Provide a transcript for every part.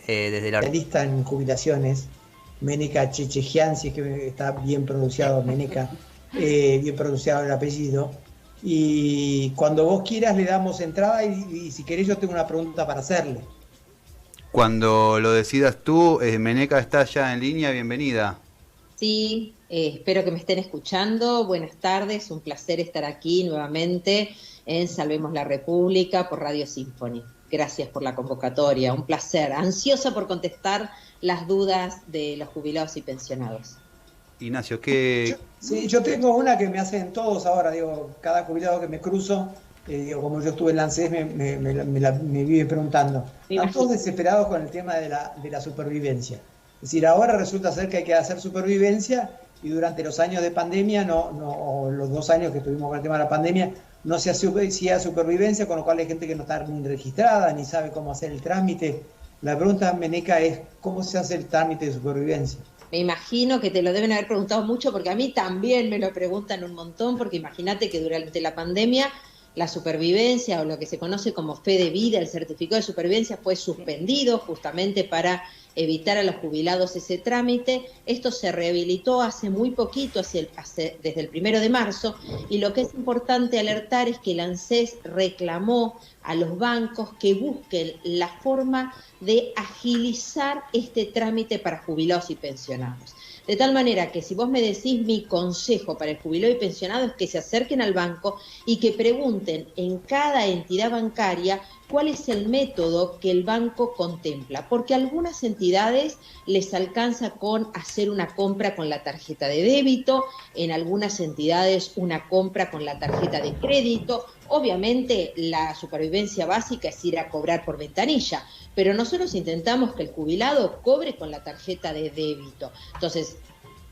desde la... Especialista en jubilaciones, Meneca Chechejian, si es que está bien pronunciado Meneca, bien pronunciado el apellido. Y cuando vos quieras le damos entrada y si querés yo tengo una pregunta para hacerle. Cuando lo decidas tú, Meneca está ya en línea, bienvenida. Sí, espero que me estén escuchando. Buenas tardes, un placer estar aquí nuevamente en Salvemos la República por Radio Symphony. Gracias por la convocatoria, un placer. Ansiosa por contestar las dudas de los jubilados y pensionados. Ignacio, ¿qué...? Sí, yo tengo una que me hacen todos ahora, digo, cada jubilado que me cruzo, digo, como yo estuve en la ANSES, me vive preguntando. Están todos desesperados con el tema de la supervivencia. Es decir, ahora resulta ser que hay que hacer supervivencia y durante los años de pandemia, o los 2 años que estuvimos con el tema de la pandemia, no se hacía supervivencia, con lo cual hay gente que no está ni registrada, ni sabe cómo hacer el trámite. La pregunta, Meneca, es ¿cómo se hace el trámite de supervivencia? Me imagino que te lo deben haber preguntado mucho, porque a mí también me lo preguntan un montón, porque imagínate que durante la pandemia la supervivencia, o lo que se conoce como fe de vida, el certificado de supervivencia, fue suspendido justamente para evitar a los jubilados ese trámite. Esto se rehabilitó hace muy poquito, desde el 1 de marzo, y lo que es importante alertar es que el ANSES reclamó a los bancos que busquen la forma de agilizar este trámite para jubilados y pensionados. De tal manera que si vos me decís, mi consejo para el jubilado y pensionado es que se acerquen al banco y que pregunten en cada entidad bancaria cuál es el método que el banco contempla, porque a algunas entidades les alcanza con hacer una compra con la tarjeta de débito, en algunas entidades una compra con la tarjeta de crédito. Obviamente la supervivencia básica es ir a cobrar por ventanilla, pero nosotros intentamos que el jubilado cobre con la tarjeta de débito. Entonces,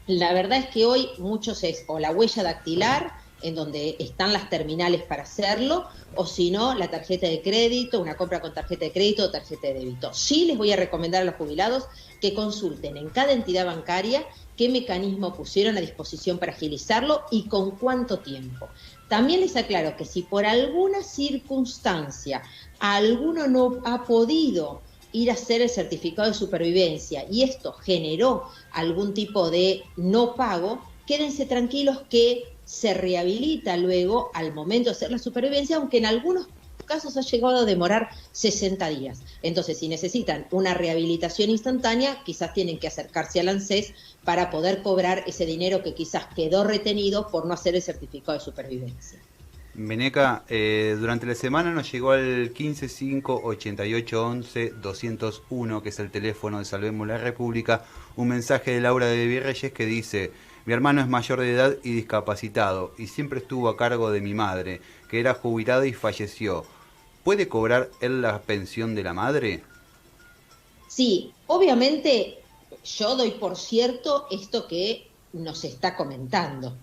la verdad es que hoy muchos es o la huella dactilar, en donde están las terminales para hacerlo, o si no, la tarjeta de crédito, una compra con tarjeta de crédito o tarjeta de débito. Sí les voy a recomendar a los jubilados que consulten en cada entidad bancaria qué mecanismo pusieron a disposición para agilizarlo y con cuánto tiempo. También les aclaro que si por alguna circunstancia alguno no ha podido ir a hacer el certificado de supervivencia y esto generó algún tipo de no pago, quédense tranquilos que se rehabilita luego al momento de hacer la supervivencia, aunque en algunos casos ha llegado a demorar 60 días. Entonces, si necesitan una rehabilitación instantánea, quizás tienen que acercarse al ANSES para poder cobrar ese dinero que quizás quedó retenido por no hacer el certificado de supervivencia. Meneca, durante la semana nos llegó al 155-8811-201, que es el teléfono de Salvemos la República, un mensaje de Laura de Virreyes que dice: mi hermano es mayor de edad y discapacitado, y siempre estuvo a cargo de mi madre, que era jubilada y falleció. ¿Puede cobrar él la pensión de la madre? Sí, obviamente yo doy por cierto esto que nos está comentando.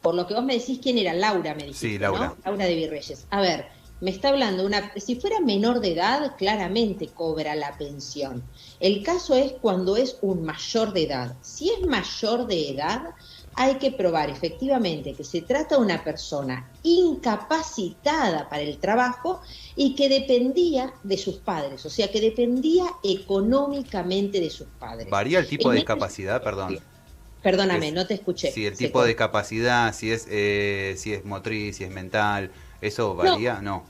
Por lo que vos me decís, ¿quién era? Laura, me dijiste, sí, Laura. ¿no? Laura de Virreyes. A ver, me está hablando, si fuera menor de edad, claramente cobra la pensión. El caso es cuando es un mayor de edad. Si es mayor de edad, hay que probar efectivamente que se trata de una persona incapacitada para el trabajo y que dependía de sus padres, o sea, que dependía económicamente de sus padres. ¿Varía el tipo de discapacidad? Perdón. Perdóname, no te escuché. Sí, el tipo de capacidad, si es motriz, si es mental, ¿eso varía? No.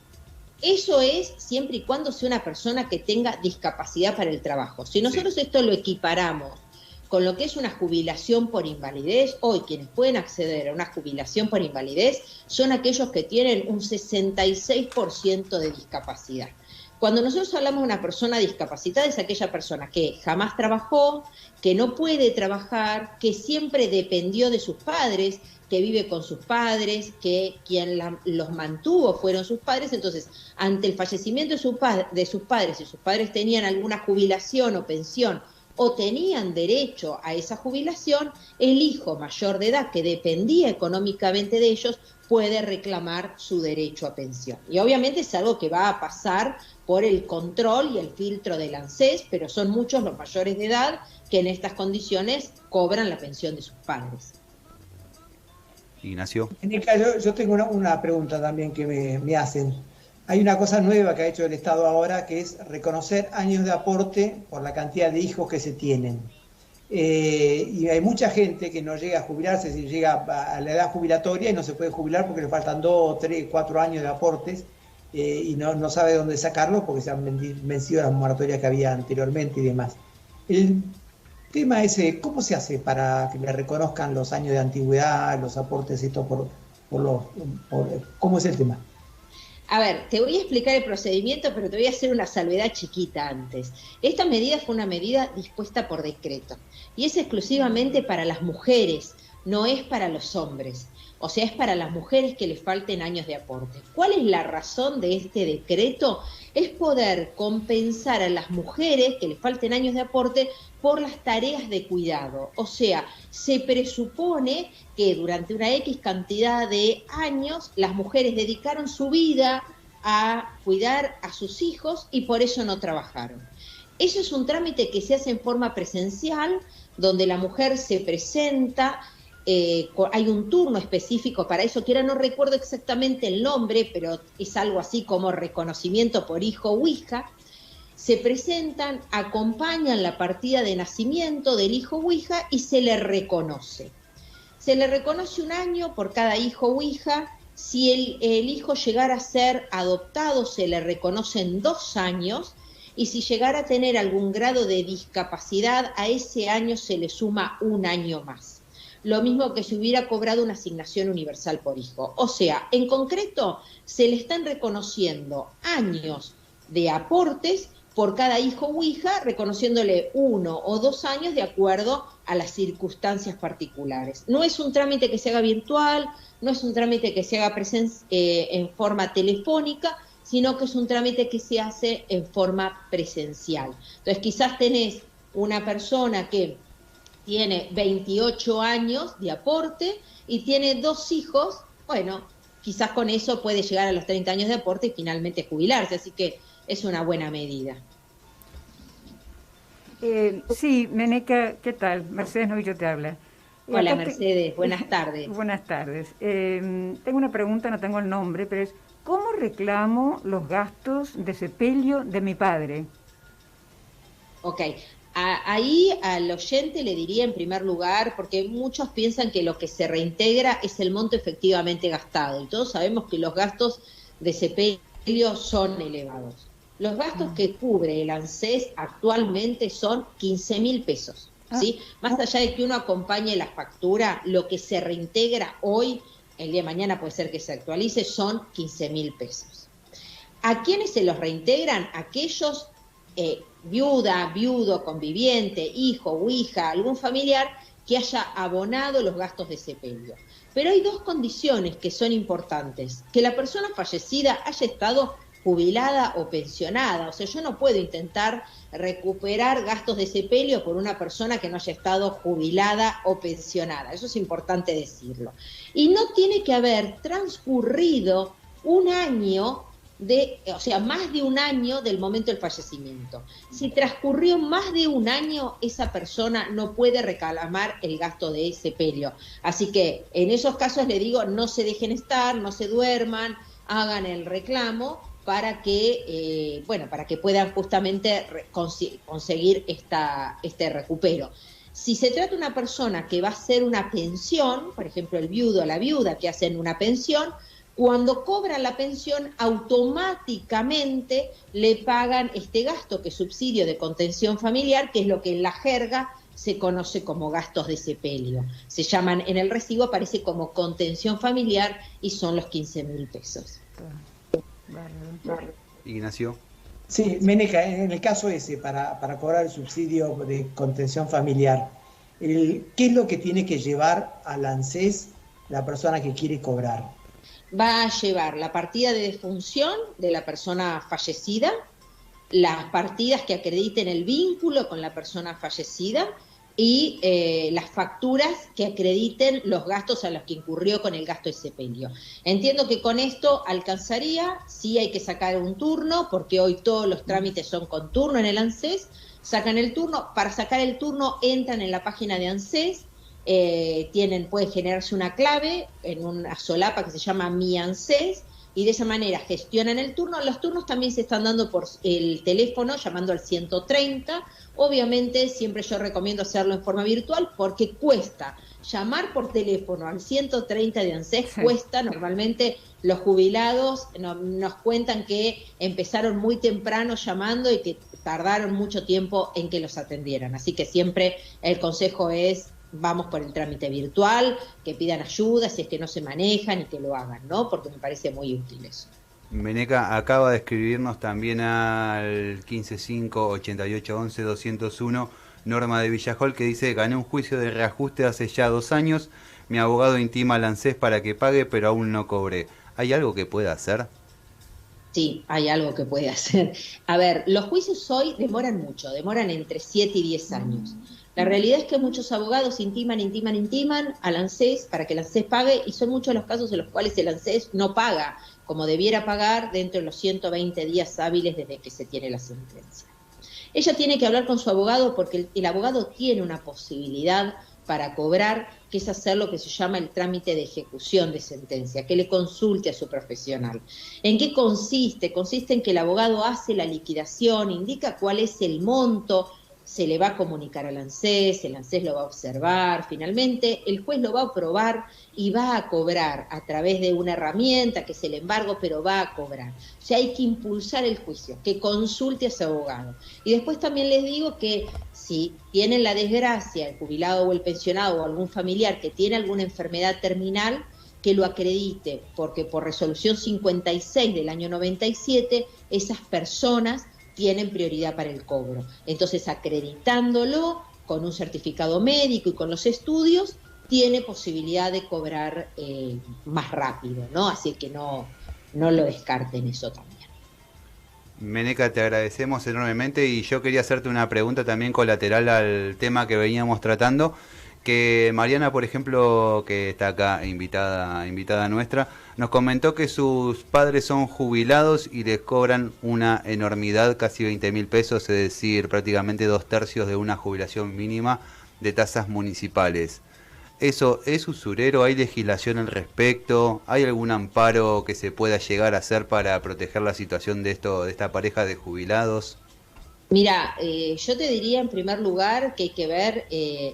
Eso es siempre y cuando sea una persona que tenga discapacidad para el trabajo. Si nosotros esto lo equiparamos con lo que es una jubilación por invalidez, hoy quienes pueden acceder a una jubilación por invalidez son aquellos que tienen un 66% de discapacidad. Cuando nosotros hablamos de una persona discapacitada, es aquella persona que jamás trabajó, que no puede trabajar, que siempre dependió de sus padres, que vive con sus padres, que quien los mantuvo fueron sus padres. Entonces, ante el fallecimiento de sus padres, si sus padres tenían alguna jubilación o pensión, o tenían derecho a esa jubilación, el hijo mayor de edad que dependía económicamente de ellos puede reclamar su derecho a pensión. Y obviamente es algo que va a pasar por el control y el filtro del ANSES, pero son muchos los mayores de edad que en estas condiciones cobran la pensión de sus padres. Ignacio. Yo tengo una pregunta también que me hacen. Hay una cosa nueva que ha hecho el Estado ahora, que es reconocer años de aporte por la cantidad de hijos que se tienen. Y hay mucha gente que no llega a jubilarse, si llega a la edad jubilatoria y no se puede jubilar porque le faltan 2, 3, 4 años de aportes, y no sabe dónde sacarlo porque se han vencido las moratorias que había anteriormente y demás. El tema es, ¿cómo se hace para que le reconozcan los años de antigüedad, los aportes, esto ¿cómo es el tema? A ver, te voy a explicar el procedimiento, pero te voy a hacer una salvedad chiquita antes. Esta medida fue una medida dispuesta por decreto y es exclusivamente para las mujeres, no es para los hombres. O sea, es para las mujeres que les falten años de aporte. ¿Cuál es la razón de este decreto? Es poder compensar a las mujeres que les falten años de aporte por las tareas de cuidado. O sea, se presupone que durante una X cantidad de años las mujeres dedicaron su vida a cuidar a sus hijos y por eso no trabajaron. Eso es un trámite que se hace en forma presencial, donde la mujer se presenta. Hay un turno específico para eso, que ahora no recuerdo exactamente el nombre, pero es algo así como reconocimiento por hijo o hija. Se presentan, acompañan la partida de nacimiento del hijo o hija y se le reconoce. Se le reconoce un año por cada hijo o hija. Si el hijo llegara a ser adoptado, se le reconocen 2 años. Y si llegara a tener algún grado de discapacidad, a ese año se le suma 1 año más. Lo mismo que si hubiera cobrado una asignación universal por hijo. O sea, en concreto, se le están reconociendo años de aportes por cada hijo o hija, reconociéndole 1 o 2 años de acuerdo a las circunstancias particulares. No es un trámite que se haga virtual, no es un trámite que se haga en forma telefónica, sino que es un trámite que se hace en forma presencial. Entonces, quizás tenés una persona que tiene 28 años de aporte y tiene 2 hijos, bueno, quizás con eso puede llegar a los 30 años de aporte y finalmente jubilarse, así que es una buena medida. Sí, Meneca, ¿qué tal? Mercedes Novillo te habla. Hola Mercedes, buenas tardes. Buenas tardes. Tengo una pregunta, no tengo el nombre, pero es, ¿cómo reclamo los gastos de sepelio de mi padre? Ok. Ahí al oyente le diría en primer lugar, porque muchos piensan que lo que se reintegra es el monto efectivamente gastado, y todos sabemos que los gastos de sepelio son elevados. Los gastos que cubre el ANSES actualmente son 15.000 pesos, ¿sí? Más allá de que uno acompañe la factura, lo que se reintegra hoy, el día de mañana puede ser que se actualice, son 15.000 pesos. ¿A quiénes se los reintegran? Aquellos viuda, viudo, conviviente, hijo o hija, algún familiar que haya abonado los gastos de sepelio. Pero hay 2 condiciones que son importantes: que la persona fallecida haya estado jubilada o pensionada. O sea, yo no puedo intentar recuperar gastos de sepelio por una persona que no haya estado jubilada o pensionada. Eso es importante decirlo. Y no tiene que haber transcurrido un año o sea, más de un año del momento del fallecimiento. Si transcurrió más de un año, esa persona no puede reclamar el gasto de sepelio. Así que en esos casos le digo, no se dejen estar, no se duerman, hagan el reclamo para que, para que puedan justamente conseguir este recupero. Si se trata de una persona que va a hacer una pensión, por ejemplo el viudo o la viuda que hacen una pensión, cuando cobran la pensión, automáticamente le pagan este gasto, que es subsidio de contención familiar, que es lo que en la jerga se conoce como gastos de sepelio. Se llaman, en el recibo aparece como contención familiar y son los 15.000 pesos. Ignacio. Sí, Meneca, en el caso ese, para cobrar el subsidio de contención familiar, ¿qué es lo que tiene que llevar al ANSES la persona que quiere cobrar? Va a llevar la partida de defunción de la persona fallecida, las partidas que acrediten el vínculo con la persona fallecida y las facturas que acrediten los gastos a los que incurrió con el gasto de sepelio. Entiendo que con esto alcanzaría. Sí hay que sacar un turno, porque hoy todos los trámites son con turno en el ANSES. Sacan el turno, para sacar el turno entran en la página de ANSES, puede generarse una clave en una solapa que se llama Mi ANSES, y de esa manera gestionan el turno. Los turnos también se están dando por el teléfono, llamando al 130. Obviamente siempre yo recomiendo hacerlo en forma virtual porque cuesta. Llamar por teléfono al 130 de ANSES cuesta. Normalmente los jubilados nos cuentan que empezaron muy temprano llamando y que tardaron mucho tiempo en que los atendieran. Así que siempre el consejo es: vamos por el trámite virtual, que pidan ayuda si es que no se manejan y que lo hagan, ¿no? Porque me parece muy útil eso. Meneca acaba de escribirnos también al 155-8811-201, Norma de Villajol, que dice: gané un juicio de reajuste hace ya 2 años, mi abogado intima al ANSES para que pague, pero aún no cobré. ¿Hay algo que pueda hacer? Sí, hay algo que puede hacer. A ver, los juicios hoy demoran mucho, demoran entre 7 y 10 años. La realidad es que muchos abogados intiman al ANSES para que el ANSES pague, y son muchos los casos en los cuales el ANSES no paga como debiera pagar dentro de los 120 días hábiles desde que se tiene la sentencia. Ella tiene que hablar con su abogado porque el abogado tiene una posibilidad para cobrar, que es hacer lo que se llama el trámite de ejecución de sentencia, que le consulte a su profesional. ¿En qué consiste? Consiste en que el abogado hace la liquidación, indica cuál es el monto, se le va a comunicar al ANSES, el ANSES lo va a observar, finalmente el juez lo va a aprobar y va a cobrar a través de una herramienta que es el embargo, pero va a cobrar. O sea, hay que impulsar el juicio, que consulte a su abogado. Y después también les digo que si tienen la desgracia, el jubilado o el pensionado o algún familiar que tiene alguna enfermedad terminal, que lo acredite, porque por resolución 56 del año 97, esas personas tienen prioridad para el cobro. Entonces, acreditándolo con un certificado médico y con los estudios, tiene posibilidad de cobrar más rápido, ¿no? Así que no lo descarten eso también. Meneca, te agradecemos enormemente, y yo quería hacerte una pregunta también colateral al tema que veníamos tratando, que Mariana, por ejemplo, que está acá invitada nuestra, nos comentó que sus padres son jubilados y les cobran una enormidad, casi 20.000 pesos, es decir, prácticamente 2/3 de una jubilación mínima de tasas municipales. ¿Eso es usurero? ¿Hay legislación al respecto? ¿Hay algún amparo que se pueda llegar a hacer para proteger la situación de esta pareja de jubilados? Mira, yo te diría en primer lugar que hay que ver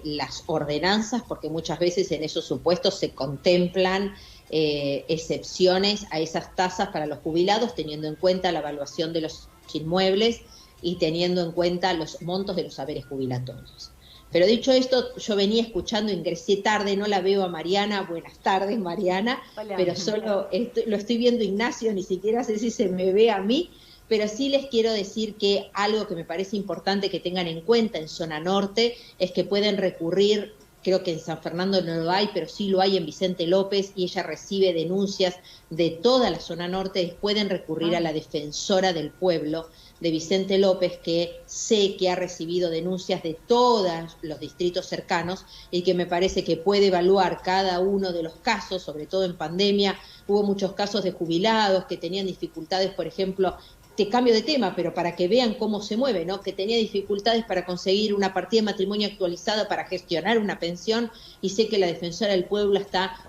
las ordenanzas, porque muchas veces en esos supuestos se contemplan excepciones a esas tasas para los jubilados, teniendo en cuenta la evaluación de los inmuebles y teniendo en cuenta los montos de los saberes jubilatorios. Pero dicho esto, yo venía escuchando, ingresé tarde, no la veo a Mariana. Buenas tardes, Mariana. Hola. Pero solo lo estoy viendo Ignacio, ni siquiera sé si se me ve a mí. Pero sí les quiero decir que algo que me parece importante que tengan en cuenta en zona norte es que pueden recurrir, creo que en San Fernando no lo hay, pero sí lo hay en Vicente López, y ella recibe denuncias de toda la zona norte. Pueden recurrir a la defensora del pueblo de Vicente López, que sé que ha recibido denuncias de todos los distritos cercanos y que me parece que puede evaluar cada uno de los casos, sobre todo en pandemia. Hubo muchos casos de jubilados que tenían dificultades, por ejemplo, te cambio de tema, pero para que vean cómo se mueve, ¿no? Que tenía dificultades para conseguir una partida de matrimonio actualizada para gestionar una pensión, y sé que la defensora del pueblo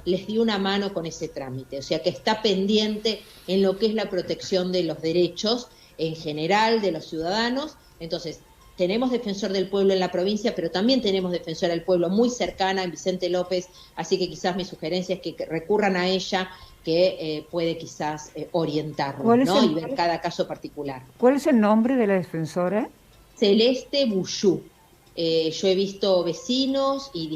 les dio una mano con ese trámite, o sea que está pendiente en lo que es la protección de los derechos en general de los ciudadanos. Entonces, tenemos defensor del pueblo en la provincia, pero también tenemos defensora del pueblo muy cercana en Vicente López, así que quizás mi sugerencia es que recurran a ella, que puede quizás orientarlo, ¿no? Y ver cada caso particular. ¿Cuál es el nombre de la defensora? Celeste Buyú. Yo he visto vecinos y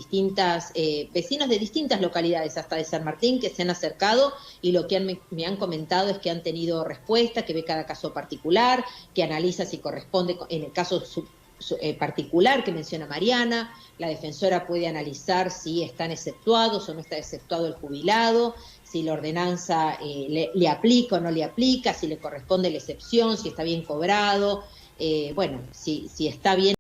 vecinos de distintas localidades, hasta de San Martín, que se han acercado, y lo que me han comentado es que han tenido respuesta, que ve cada caso particular, que analiza si corresponde, en el caso particular que menciona Mariana, la defensora puede analizar si están exceptuados o no está exceptuado el jubilado, si la ordenanza le aplica o no le aplica, si le corresponde la excepción, si está bien cobrado, si está bien